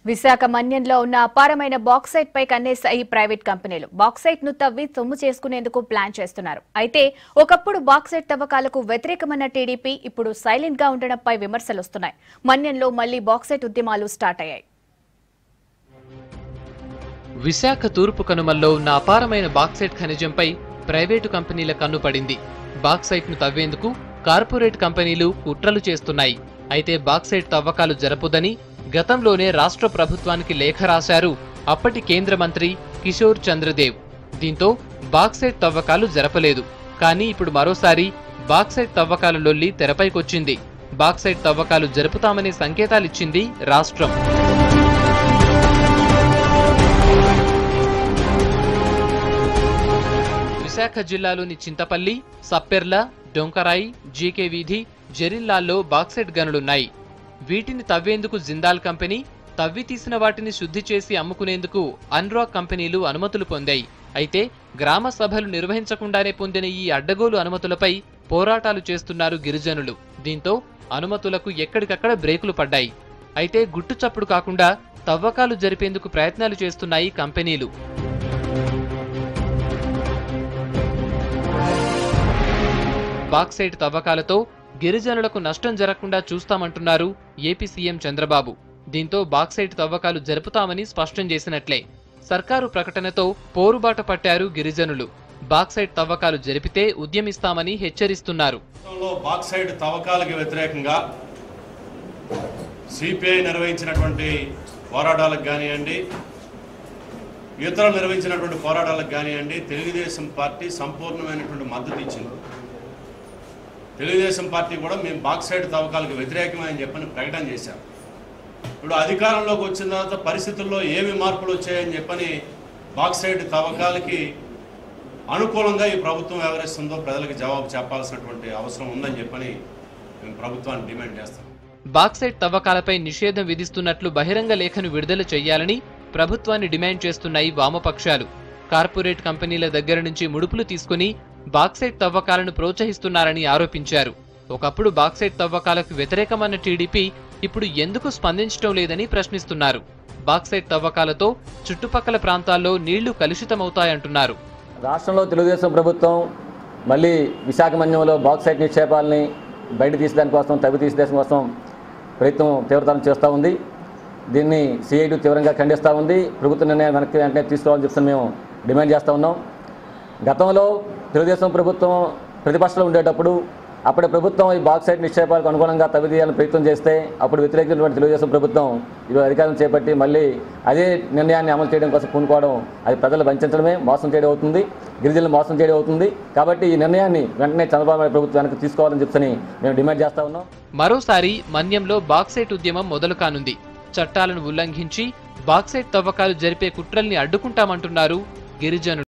విశాఖ మన్యంలో ఉన్న అపారమైన బాక్సైట్ పై కన్నేశాయి ప్రైవేట్ కంపెనీలు. బాక్సైట్ ను తవ్వి సొమ్ము చేసుకునేందుకు ప్లాన్ చేస్తున్నారు. అయితే ఒకప్పుడు బాక్సైట్ తవ్వకాలకు వ్యతిరేకమైన టీడీపీ ఇప్పుడు సైలెంట్ గా ఉండడంపై విమర్శలు వస్తున్నాయి. మన్యంలో మళ్లీ బాక్సైట్ ఉద్యమాలు స్టార్ట్ అయ్యాయి. విశాఖ తూర్పు కనుమల్లో ఉన్న అపారమైన బాక్సైట్ ఖనిజంపై ప్రైవేటు కంపెనీల కన్ను పడింది. బాక్సైట్ ను తవ్వేందుకు కార్పొరేట్ కంపెనీలు కుట్రలు చేస్తున్నాయి. అయితే బాక్సైట్ తవ్వకాలు జరపొద్దని గతంలోనే రాష్ట్ర ప్రభుత్వానికి లేఖ రాశారు అప్పటి కేంద్ర మంత్రి కిషోర్ చంద్రదేవ్. దీంతో బాక్సైట్ తవ్వకాలు జరపలేదు. కానీ ఇప్పుడు మరోసారి బాక్సైట్ తవ్వకాల లొల్లి తెరపైకొచ్చింది. బాక్సైట్ తవ్వకాలు జరుపుతామనే సంకేతాలిచ్చింది రాష్ట్రం. విశాఖ జిల్లాలోని చింతపల్లి, సప్పెర్ల, డొంకరాయి, జీకే వీధి, జెరిల్లాల్లో బాక్సైట్ గనులున్నాయి. వీటిని తవ్వేందుకు జిందాల్ కంపెనీ, తవ్వి తీసిన వాటిని శుద్ధి చేసి అమ్ముకునేందుకు అన్రాక్ కంపెనీలు అనుమతులు పొందాయి. అయితే గ్రామ సభలు నిర్వహించకుండానే పొందిన ఈ అడ్డగోలు అనుమతులపై పోరాటాలు చేస్తున్నారు గిరిజనులు. దీంతో అనుమతులకు ఎక్కడికక్కడ బ్రేకులు పడ్డాయి. అయితే గుట్టుచప్పుడు కాకుండా తవ్వకాలు జరిపేందుకు ప్రయత్నాలు చేస్తున్నాయి కంపెనీలు. బాక్సైట్ తవ్వకాలతో గిరిజనులకు నష్టం జరగకుండా చూస్తామంటున్నారు ఏపీ సీఎం చంద్రబాబు. దీంతో బాక్సైట్ తవ్వకాలు జరుపుతామని స్పష్టం చేసినట్లే. సర్కారు ప్రకటనతో పోరుబాట పట్టారు గిరిజనులు. బాక్సైట్ తవ్వకాలు జరిపితే ఉద్యమిస్తామని హెచ్చరిస్తున్నారు. బాక్సైట్ తవ్వకాలకు వ్యతిరేకంగా సిపిఐ నిర్వహించినటువంటి పోరాటాలకు కానివ్వండి, ఇతరులు నిర్వహించినటువంటి పోరాటాలకు కానివ్వండి, తెలుగుదేశం పార్టీ సంపూర్ణమైనటువంటి మద్దతు ఇచ్చింది. తెలుగుదేశం పార్టీ కూడా మేము బాక్సైట్ తవ్వకాలకు వ్యతిరేకమని చెప్పని ప్రకటన చేశాం. ఇప్పుడు అధికారంలోకి వచ్చిన తర్వాత పరిస్థితుల్లో ఏమి మార్పులు వచ్చాయని చెప్పని బాక్సైట్ తవ్వకాలకి అనుకూలంగా ఈ ప్రభుత్వం వ్యవహరిస్తుందో ప్రజలకు జవాబు చెప్పాల్సినటువంటి అవసరం ఉందని చెప్పని మేము ప్రభుత్వాన్ని డిమాండ్ చేస్తాం. బాక్సైట్ తవ్వకాలపై నిషేధం విధిస్తున్నట్లు బహిరంగ లేఖను విడుదల చేయాలని ప్రభుత్వాన్ని డిమాండ్ చేస్తున్నాయి వామపక్షాలు. కార్పొరేట్ కంపెనీల దగ్గర నుంచి ముడుపులు తీసుకుని బాక్సైట్ తవ్వకాలను ప్రోత్సహిస్తున్నారని ఆరోపించారు. ఒకప్పుడు బాక్సైట్ తవ్వకాలకు వ్యతిరేకమైన టీడీపీ ఇప్పుడు ఎందుకు స్పందించడం లేదని ప్రశ్నిస్తున్నారు. బాక్సైట్ తవ్వకాలతో చుట్టుపక్కల ప్రాంతాల్లో నీళ్లు కలుషితమవుతాయంటున్నారు. రాష్ట్రంలో తెలుగుదేశం ప్రభుత్వం మళ్ళీ విశాఖ మన్యంలో బాక్సైట్ నిక్షేపాలని బయట తీసేదాని కోసం, తవ్వి తీసేదాని కోసం ప్రయత్నం తీవ్రతరం చేస్తూ ఉంది. దీన్ని సిఐటి తీవ్రంగా ఖండిస్తూ ఉంది. ప్రభుత్వ నిర్ణయాన్ని వెంటనే తీసుకోవాలని చెప్పి మేము డిమాండ్ చేస్తూ ఉన్నాం. గతంలో తెలుగుదేశం ప్రభుత్వం ప్రతిపక్షంలో ఉండేటప్పుడు అప్పటి ప్రభుత్వం ఈ బాక్సైట్ నిక్షేపాలకు అనుగుణంగా తవ్వి తీయాలని ప్రయత్నం చేస్తే అప్పుడు వ్యతిరేకించినటువంటి తెలుగుదేశం ప్రభుత్వం ఈరోజు అధికారం చేపట్టి మళ్ళీ అదే నిర్ణయాన్ని అమలు చేయడం కోసం పూనుకోవడం అది ప్రజలు వంచడమే, మోసం చేయడం అవుతుంది, గిరిజనులు మోసం చేయడం అవుతుంది. కాబట్టి ఈ నిర్ణయాన్ని వెంటనే చంద్రబాబు నాయుడు ప్రభుత్వానికి తీసుకోవాలని చెప్పని మేము డిమాండ్ చేస్తా ఉన్నాం. మరోసారి మన్యంలో బాక్సైట్ ఉద్యమం మొదలు కానుంది. చట్టాలను ఉల్లంఘించి బాక్సైట్ తవ్వకాలు జరిపే కుట్రల్ని అడ్డుకుంటామంటున్నారు గిరిజనులు.